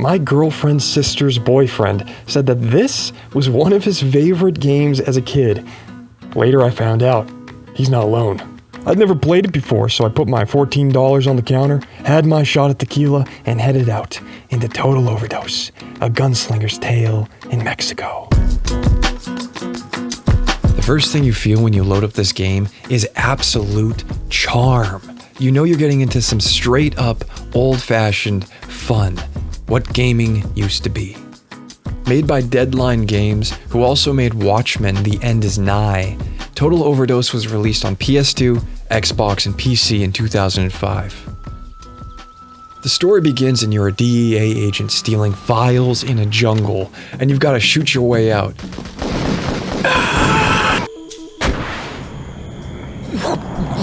My girlfriend's sister's boyfriend said that this was one of his favorite games as a kid. Later I found out he's not alone. I'd never played it before, so I put my $14 on the counter, had my shot at tequila, and headed out into Total Overdose, a gunslinger's tale in Mexico. The first thing you feel when you load up this game is absolute charm. You know you're getting into some straight up, old-fashioned fun. What gaming used to be. Made by Deadline Games, who also made Watchmen: The End Is Nigh, Total Overdose was released on PS2, Xbox, and PC in 2005. The story begins and you're a DEA agent stealing files in a jungle, and you've got to shoot your way out.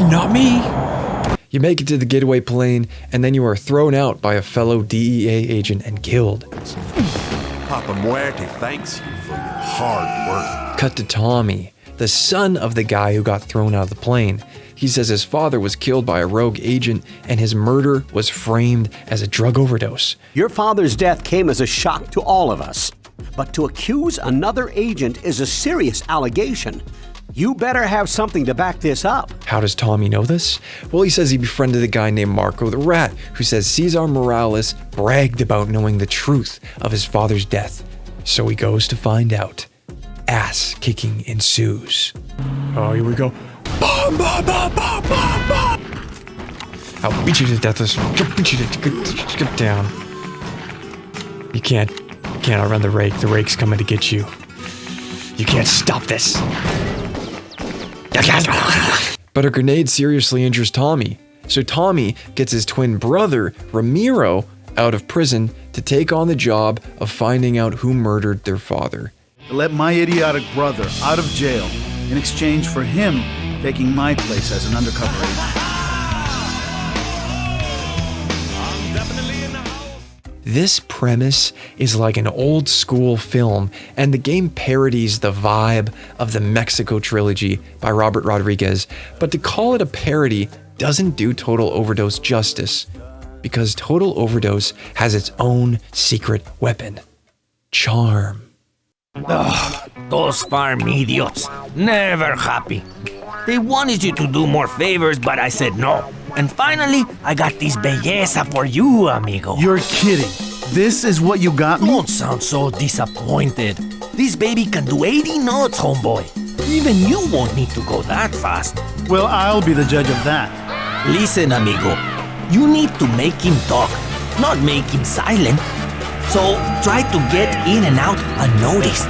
Not me! You make it to the getaway plane, and then you are thrown out by a fellow DEA agent and killed. Papa Muerte thanks you for your hard work. Cut to Tommy, the son of the guy who got thrown out of the plane. He says his father was killed by a rogue agent, and his murder was framed as a drug overdose. Your father's death came as a shock to all of us. But to accuse another agent is a serious allegation. You better have something to back this up. How does Tommy know this? Well, he says he befriended a guy named Marco the Rat, who says Cesar Morales bragged about knowing the truth of his father's death. So he goes to find out. Ass kicking ensues. Oh, here we go. Bomb, bomb, bomb, bomb, bomb, bomb. I'll beat you to death this one. Beat you to get down. You can't outrun the rake. The rake's coming to get you. You can't stop this. But a grenade seriously injures Tommy. So Tommy gets his twin brother, Ramiro, out of prison to take on the job of finding out who murdered their father. Let my idiotic brother out of jail in exchange for him taking my place as an undercover agent. This premise is like an old school film, and the game parodies the vibe of the Mexico trilogy by Robert Rodriguez, but to call it a parody doesn't do Total Overdose justice, because Total Overdose has its own secret weapon: charm. Ugh, those farm idiots, never happy. They wanted you to do more favors, but I said no. And finally, I got this belleza for you, amigo. You're kidding. This is what you got me? Don't sound so disappointed. This baby can do 80 knots, homeboy. Even you won't need to go that fast. Well, I'll be the judge of that. Listen, amigo. You need to make him talk, not make him silent. So try to get in and out unnoticed.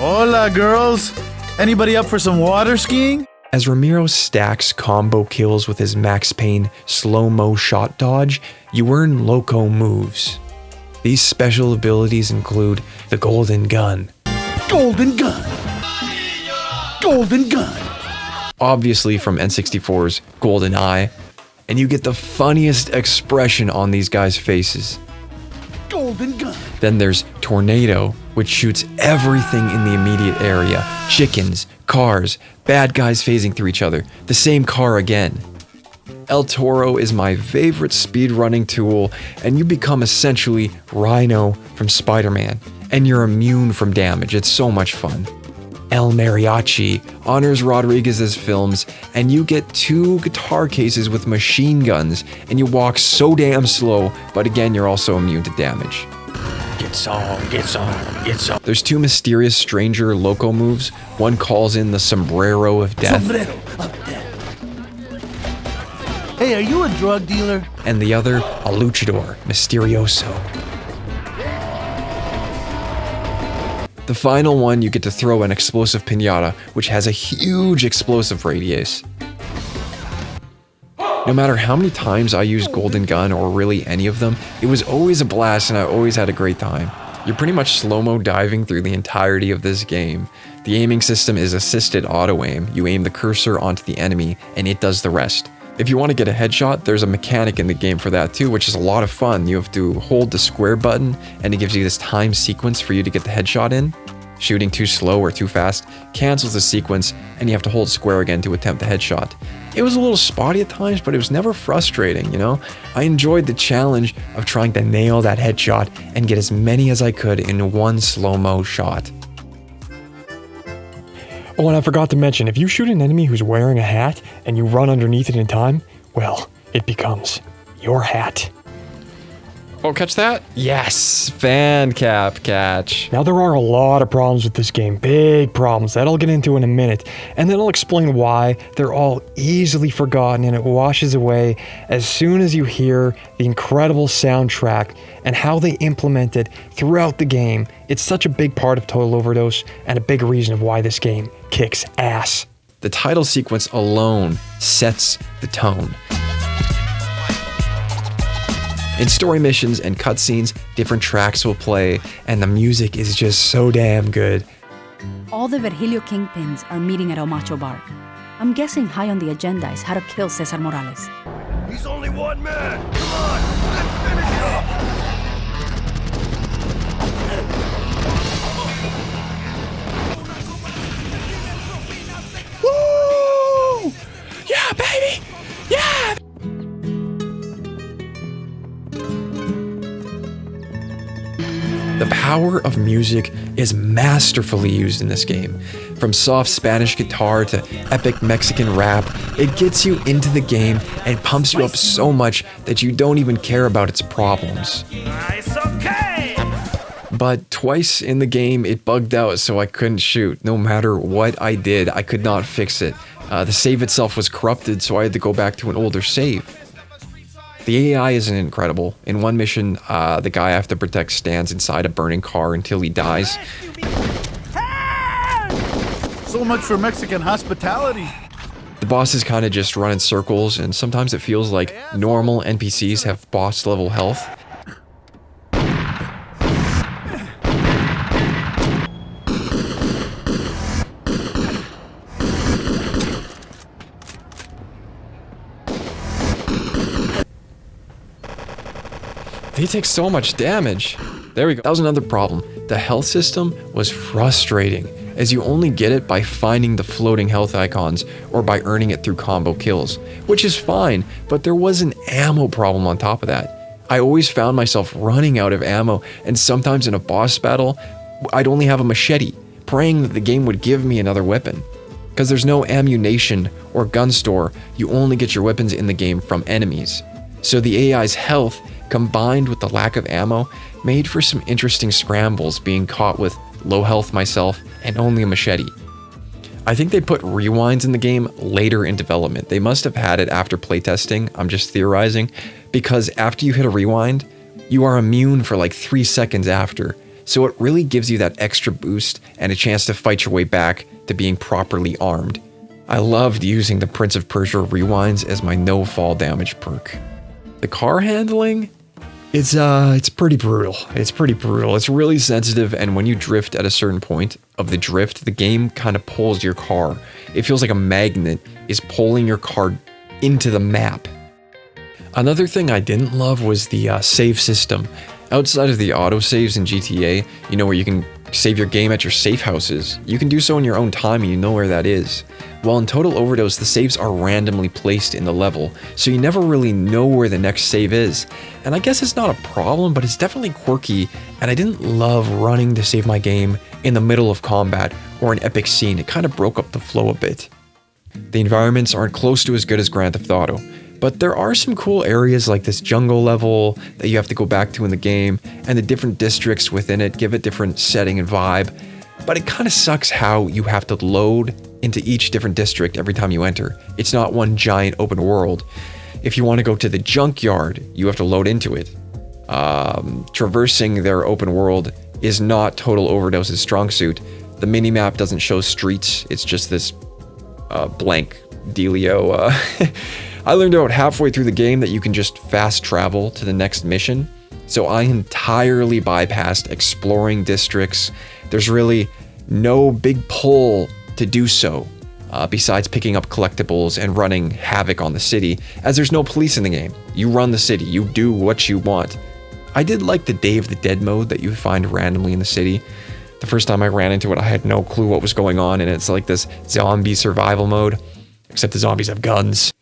Hola, girls. Anybody up for some water skiing? As Ramiro stacks combo kills with his Max Payne slow-mo shot dodge, you earn Loco Moves. These special abilities include the Golden Gun. Golden gun. Golden gun. Obviously from N64's Golden Eye, and you get the funniest expression on these guys' faces. Golden gun. Then there's Tornado, which shoots everything in the immediate area. Chickens, cars, bad guys phasing through each other, the same car again. El Toro is my favorite speedrunning tool, and you become essentially Rhino from Spider-Man, and you're immune from damage. It's so much fun. El Mariachi honors Rodriguez's films, and you get 2 guitar cases with machine guns, and you walk so damn slow, but again, you're also immune to damage. Get some, get some, get some. There's 2 mysterious stranger Loco Moves. One calls in the Sombrero of Death. Sombrero of death. Hey, are you a drug dealer? And the other, a Luchador, Misterioso. The final one, you get to throw an explosive piñata, which has a huge explosive radius. No matter how many times I used Golden Gun, or really any of them, it was always a blast and I always had a great time. You're pretty much slow-mo diving through the entirety of this game. The aiming system is assisted auto-aim. You aim the cursor onto the enemy and it does the rest. If you want to get a headshot, there's a mechanic in the game for that too, which is a lot of fun. You have to hold the square button and it gives you this time sequence for you to get the headshot in. Shooting too slow or too fast cancels the sequence, and you have to hold square again to attempt the headshot. It was a little spotty at times, but it was never frustrating, you know? I enjoyed the challenge of trying to nail that headshot and get as many as I could in one slow-mo shot. Oh, and I forgot to mention, if you shoot an enemy who's wearing a hat and you run underneath it in time, well, it becomes your hat. Oh, catch that? Yes, fan cap catch. Now, there are a lot of problems with this game, big problems that I'll get into in a minute, and then I'll explain why they're all easily forgotten and it washes away as soon as you hear the incredible soundtrack and how they implement it throughout the game. It's such a big part of Total Overdose and a big reason of why this game kicks ass. The title sequence alone sets the tone. In story missions and cutscenes, different tracks will play, and the music is just so damn good. All the Virgilio kingpins are meeting at El Macho Bar. I'm guessing high on the agenda is how to kill Cesar Morales. He's only one man. Come on, let's finish him. Woo! Yeah, baby! Yeah! The power of music is masterfully used in this game. From soft Spanish guitar to epic Mexican rap, it gets you into the game and pumps you up so much that you don't even care about its problems. It's okay! But twice in the game, it bugged out so I couldn't shoot. No matter what I did, I could not fix it. The save itself was corrupted, so I had to go back to an older save. The AI isn't incredible. In one mission, the guy I have to protect stands inside a burning car until he dies. So much for Mexican hospitality. The bosses kind of just run in circles, and sometimes it feels like normal NPCs have boss-level health. They take so much damage. There we go. That was another problem. The health system was frustrating, as you only get it by finding the floating health icons or by earning it through combo kills, which is fine, but there was an ammo problem on top of that. I always found myself running out of ammo, and sometimes in a boss battle, I'd only have a machete, praying that the game would give me another weapon. Because there's no ammunition or gun store, you only get your weapons in the game from enemies. So the AI's health, combined with the lack of ammo, made for some interesting scrambles, being caught with low health myself and only a machete. I think they put rewinds in the game later in development. They must have had it after playtesting, I'm just theorizing, because after you hit a rewind, you are immune for like 3 seconds after. So it really gives you that extra boost and a chance to fight your way back to being properly armed. I loved using the Prince of Persia rewinds as my no fall damage perk. The car handling? It's pretty brutal. It's really sensitive, and when you drift at a certain point of the drift, the game kind of pulls your car. It feels like a magnet is pulling your car into the map. Another thing I didn't love was the save system. Outside of the autosaves in GTA, you know, where you can save your game at your safe houses, you can do so in your own time and you know where that is. While in Total Overdose, the saves are randomly placed in the level, so you never really know where the next save is. And I guess it's not a problem, but it's definitely quirky, and I didn't love running to save my game in the middle of combat or an epic scene. It kind of broke up the flow a bit. The environments aren't close to as good as Grand Theft Auto, but there are some cool areas like this jungle level that you have to go back to in the game, and the different districts within it give it different setting and vibe. But it kind of sucks how you have to load into each different district every time you enter. It's not one giant open world. If you want to go to the junkyard, you have to load into it. Traversing their open world is not Total Overdose's strong suit. The minimap doesn't show streets, it's just this blank dealio. I learned about halfway through the game that you can just fast travel to the next mission, so I entirely bypassed exploring districts. There's really no big pull to do so, besides picking up collectibles and running havoc on the city, as there's no police in the game. You run the city, you do what you want. I did like the Day of the Dead mode that you find randomly in the city. The first time I ran into it, I had no clue what was going on, and it's like this zombie survival mode, except the zombies have guns.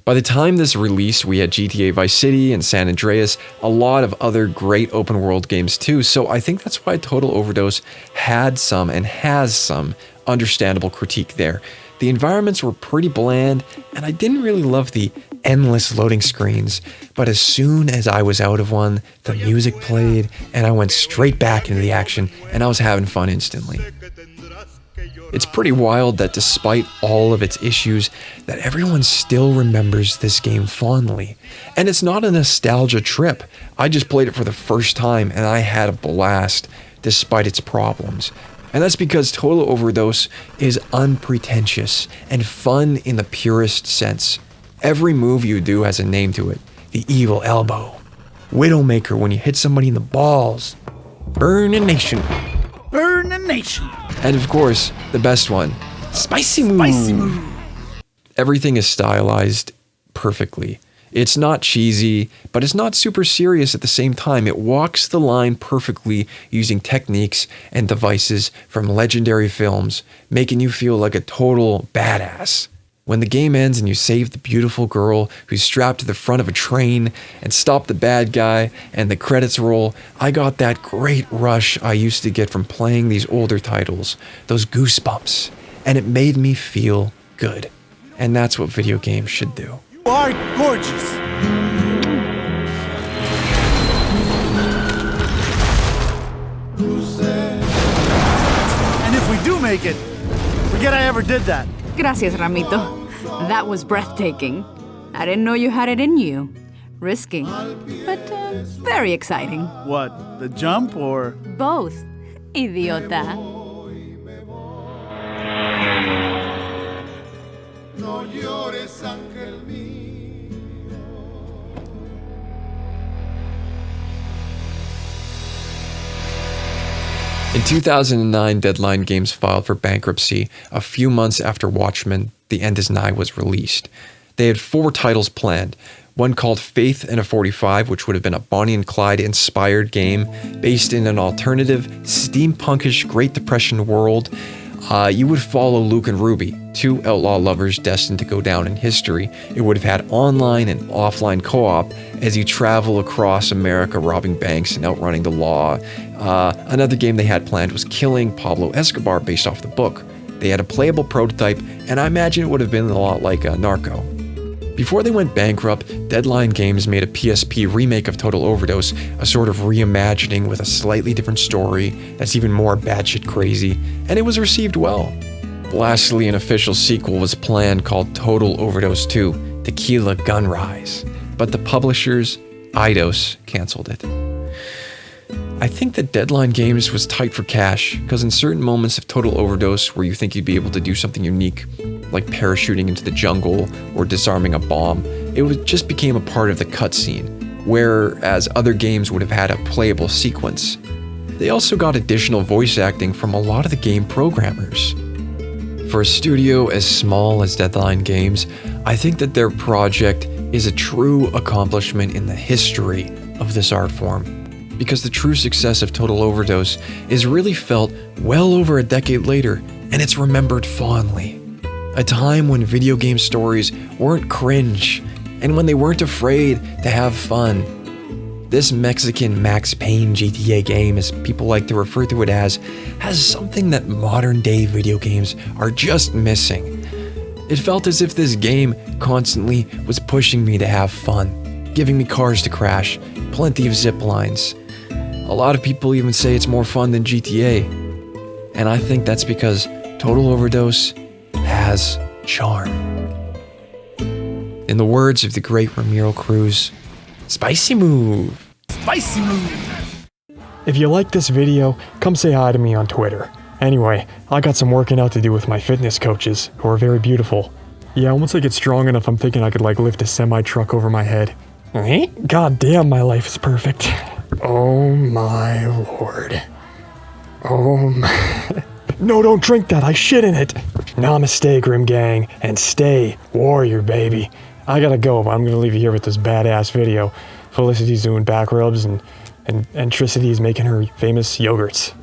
By the time this released, we had GTA Vice City and San Andreas, a lot of other great open world games too, so I think that's why Total Overdose had some and has some understandable critique there. The environments were pretty bland, and I didn't really love the endless loading screens, but as soon as I was out of one, the music played, and I went straight back into the action, and I was having fun instantly. It's pretty wild that despite all of its issues, that everyone still remembers this game fondly. And it's not a nostalgia trip. I just played it for the first time and I had a blast despite its problems. And that's because Total Overdose is unpretentious and fun in the purest sense. Every move you do has a name to it. The evil elbow, Widowmaker when you hit somebody in the balls, Burn a Nation. Burn the nation! And of course, the best one, Spicy Move. Spicy move! Everything is stylized perfectly. It's not cheesy, but it's not super serious at the same time. It walks the line perfectly using techniques and devices from legendary films, making you feel like a total badass. When the game ends and you save the beautiful girl who's strapped to the front of a train and stop the bad guy and the credits roll, I got that great rush I used to get from playing these older titles, those goosebumps, and it made me feel good. And that's what video games should do. You are gorgeous! And if we do make it, forget I ever did that. Gracias, Ramito. That was breathtaking. I didn't know you had it in you. Risky, but very exciting. What, the jump or? Both. Idiota. In 2009, Deadline Games filed for bankruptcy a few months after Watchmen: The End Is Nigh was released. They had 4 titles planned, one called Faith in a 45, which would have been a Bonnie and Clyde-inspired game based in an alternative, steampunkish Great Depression world. You would follow Luke and Ruby, 2 outlaw lovers destined to go down in history. It would have had online and offline co-op as you travel across America robbing banks and outrunning the law. Another game they had planned was Killing Pablo Escobar based off the book. They had a playable prototype, and I imagine it would have been a lot like Narco. Before they went bankrupt, Deadline Games made a PSP remake of Total Overdose, a sort of reimagining with a slightly different story that's even more batshit crazy, and it was received well. Lastly, an official sequel was planned called Total Overdose 2, Tequila Gunrise, but the publishers, Eidos, canceled it. I think that Deadline Games was tight for cash, because in certain moments of Total Overdose where you think you'd be able to do something unique, like parachuting into the jungle or disarming a bomb, just became a part of the cutscene, whereas other games would have had a playable sequence. They also got additional voice acting from a lot of the game programmers. For a studio as small as Deadline Games, I think that their project is a true accomplishment in the history of this art form, because the true success of Total Overdose is really felt well over a decade later, and it's remembered fondly. A time when video game stories weren't cringe, and when they weren't afraid to have fun. This Mexican Max Payne GTA game, as people like to refer to it as, has something that modern day video games are just missing. It felt as if this game constantly was pushing me to have fun, giving me cars to crash, plenty of zip lines. A lot of people even say it's more fun than GTA, and I think that's because Total Overdose has charm. In the words of the great Ramiro Cruz, Spicy Move. Spicy move! If you like this video, come say hi to me on Twitter. Anyway, I got some working out to do with my fitness coaches, who are very beautiful. Yeah, once I get strong enough, I'm thinking I could lift a semi-truck over my head. God damn, my life is perfect. Oh my lord. Oh my... No, don't drink that, I shit in it. Namaste, Grimm Gang, and stay warrior, baby. I gotta go, but I'm gonna leave you here with this badass video. Felicity's doing back rubs and Tricity's making her famous yogurts.